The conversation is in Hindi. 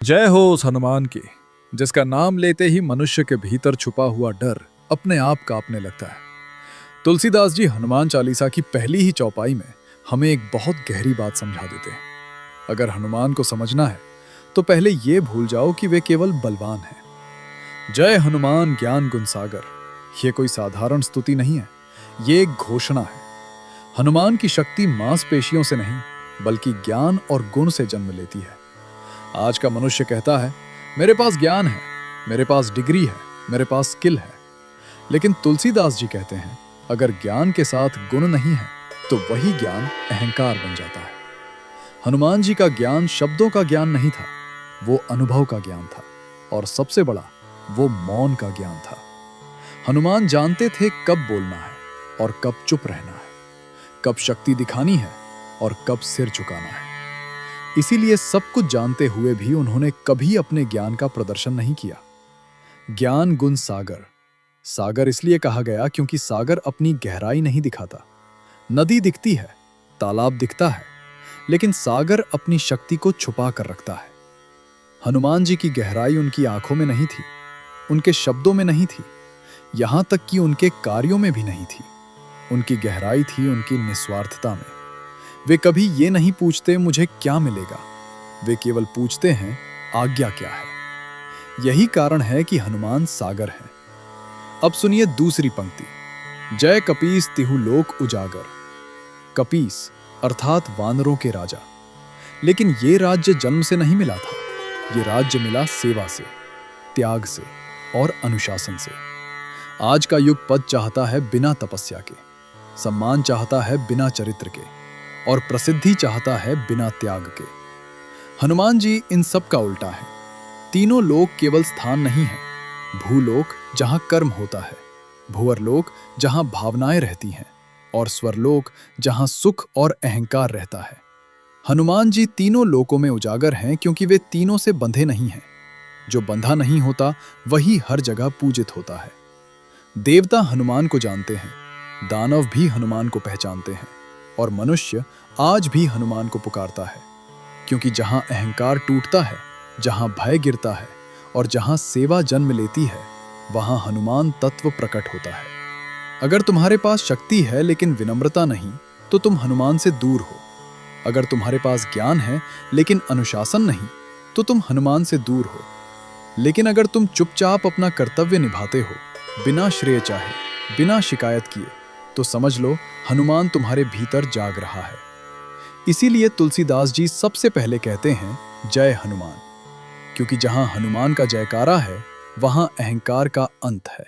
जय हो उस हनुमान की, जिसका नाम लेते ही मनुष्य के भीतर छुपा हुआ डर अपने आप कांपने लगता है। तुलसीदास जी हनुमान चालीसा की पहली ही चौपाई में हमें एक बहुत गहरी बात समझा देते हैं। अगर हनुमान को समझना है तो पहले ये भूल जाओ कि वे केवल बलवान हैं। जय हनुमान ज्ञान गुण सागर, ये कोई साधारण स्तुति नहीं है, ये एक घोषणा है। हनुमान की शक्ति मांसपेशियों से नहीं बल्कि ज्ञान और गुण से जन्म लेती है। आज का मनुष्य कहता है, मेरे पास ज्ञान है, मेरे पास डिग्री है, मेरे पास स्किल है। लेकिन तुलसीदास जी कहते हैं, अगर ज्ञान के साथ गुण नहीं है तो वही ज्ञान अहंकार बन जाता है। हनुमान जी का ज्ञान शब्दों का ज्ञान नहीं था, वो अनुभव का ज्ञान था, और सबसे बड़ा वो मौन का ज्ञान था। हनुमान जानते थे कब बोलना है और कब चुप रहना है, कब शक्ति दिखानी है और कब सिर झुकाना है। इसीलिए सब कुछ जानते हुए भी उन्होंने कभी अपने ज्ञान का प्रदर्शन नहीं किया। ज्ञान गुण सागर, सागर इसलिए कहा गया क्योंकि सागर अपनी गहराई नहीं दिखाता। नदी दिखती है, तालाब दिखता है, लेकिन सागर अपनी शक्ति को छुपा कर रखता है। हनुमान जी की गहराई उनकी आंखों में नहीं थी, उनके शब्दों में नहीं थी, यहां तक कि उनके कार्यों में भी नहीं थी। उनकी गहराई थी उनकी निस्वार्थता में। वे कभी ये नहीं पूछते मुझे क्या मिलेगा, वे केवल पूछते हैं आज्ञा क्या है। यही कारण है कि हनुमान सागर हैं। अब सुनिए दूसरी पंक्ति, जय कपीस तिहु लोक उजागर। कपीस अर्थात वानरों के राजा। लेकिन ये राज्य जन्म से नहीं मिला था, ये राज्य मिला सेवा से, त्याग से और अनुशासन से। आज का युग पद चाहता है बिना तपस्या के, सम्मान चाहता है बिना चरित्र के, और प्रसिद्धि चाहता है बिना त्याग के। हनुमान जी इन सब का उल्टा है। तीनों लोक केवल स्थान नहीं है, भूलोक जहां कर्म होता है, भुवरलोक जहां भावनाएं रहती हैं, और स्वरलोक जहां सुख और अहंकार रहता है। हनुमान जी तीनों लोकों में उजागर हैं क्योंकि वे तीनों से बंधे नहीं हैं। जो बंधा नहीं होता वही हर जगह पूजित होता है। देवता हनुमान को जानते हैं, दानव भी हनुमान को पहचानते हैं, और मनुष्य आज भी हनुमान को पुकारता है, क्योंकि जहां अहंकार टूटता है, जहां भय गिरता है और जहां सेवा जन्म लेती है, वहां हनुमान तत्व प्रकट होता है। अगर तुम्हारे पास शक्ति है लेकिन विनम्रता नहीं तो तुम हनुमान से दूर हो। अगर तुम्हारे पास ज्ञान है लेकिन अनुशासन नहीं तो तुम हनुमान से दूर हो। लेकिन अगर तुम चुपचाप अपना कर्तव्य निभाते हो, बिना श्रेय चाहे, बिना शिकायत किए, तो समझ लो हनुमान तुम्हारे भीतर जाग रहा है। इसीलिए तुलसीदास जी सबसे पहले कहते हैं जय हनुमान, क्योंकि जहां हनुमान का जयकारा है वहां अहंकार का अंत है।